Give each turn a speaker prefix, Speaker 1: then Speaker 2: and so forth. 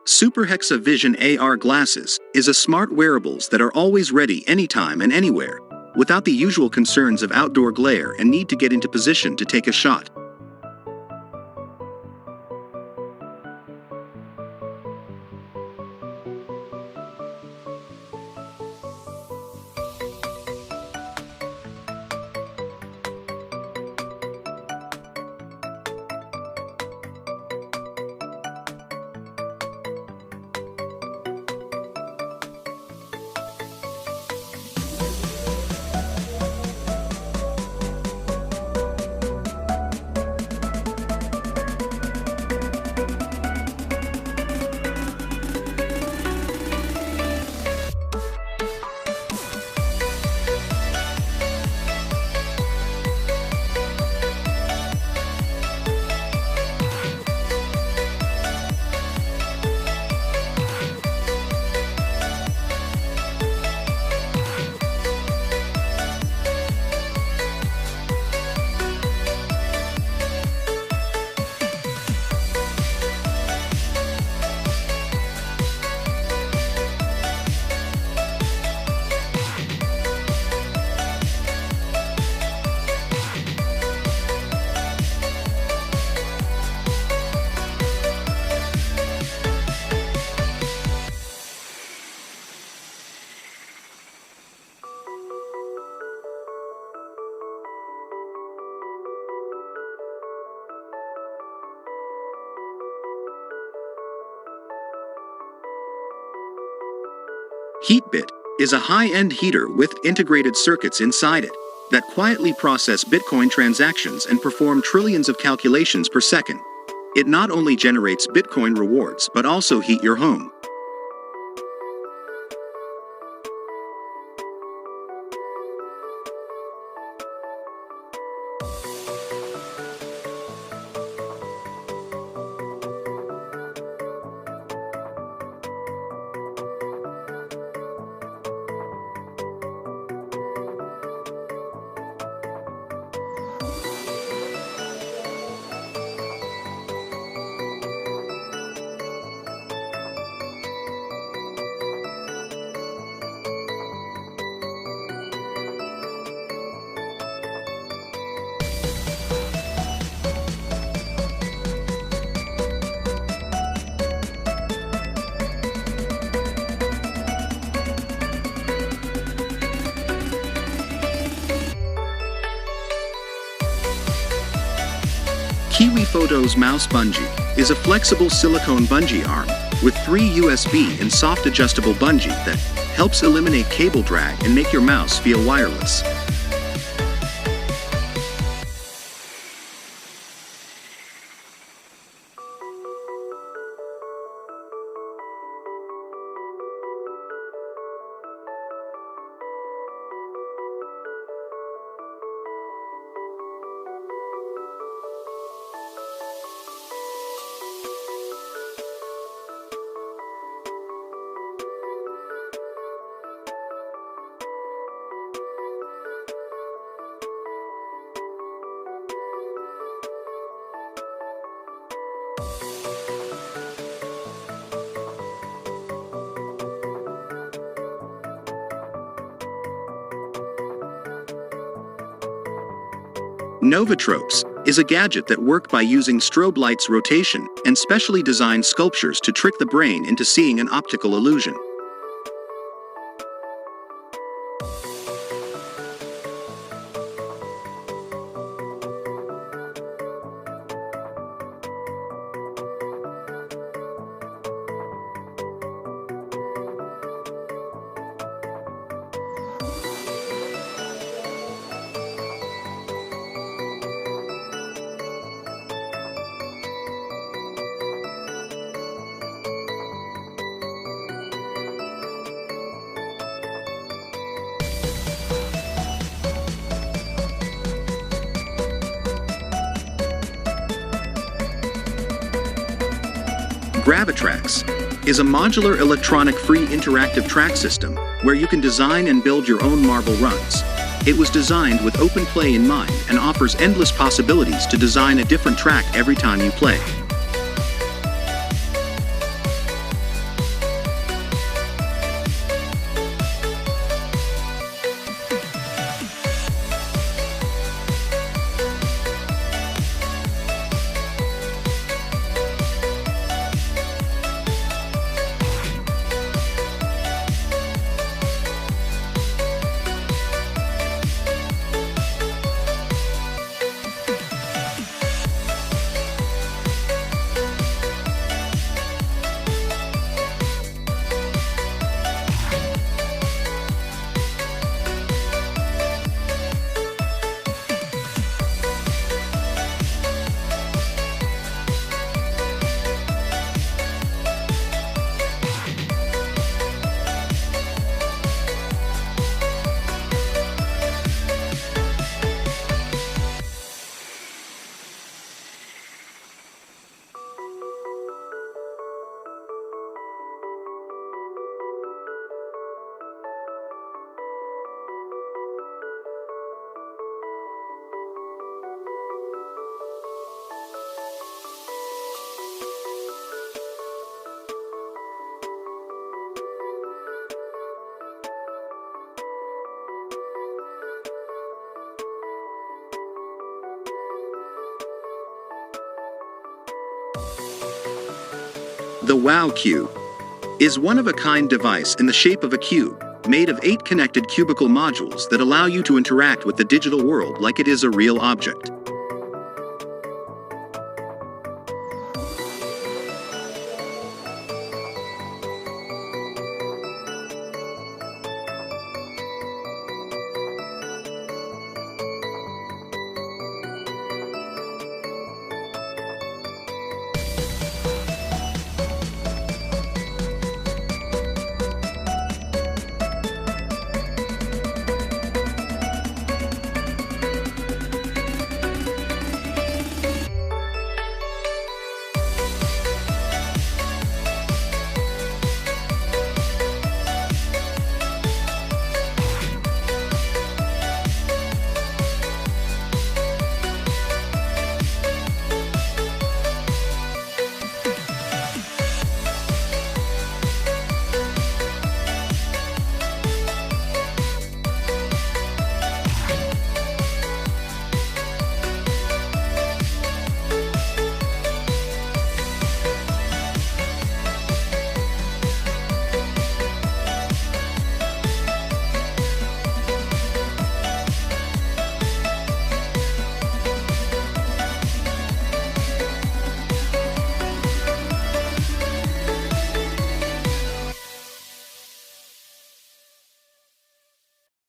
Speaker 1: Superhexa Vision AR glasses is a smart wearables that are always ready anytime and anywhere, without the usual concerns of outdoor glare and need to get into position to take a shot. Heatbit is a high-end heater with integrated circuits inside it that quietly process Bitcoin transactions and perform trillions of calculations per second. It not only generates Bitcoin rewards but also heat your home. Kiwifotos mouse bungee is a flexible silicone bungee arm with 3 USB and soft adjustable bungee that helps eliminate cable drag and make your mouse feel wireless. Novatropes is a gadget that worked by using strobe lights rotation and specially designed sculptures to trick the brain into seeing an optical illusion. Gravitrax is a modular electronic free interactive track system where you can design and build your own marble runs. It was designed with open play in mind and offers endless possibilities to design a different track every time you play. The Wowcube is one-of-a-kind device in the shape of a cube, made of 8 connected cubical modules that allow you to interact with the digital world like it is a real object.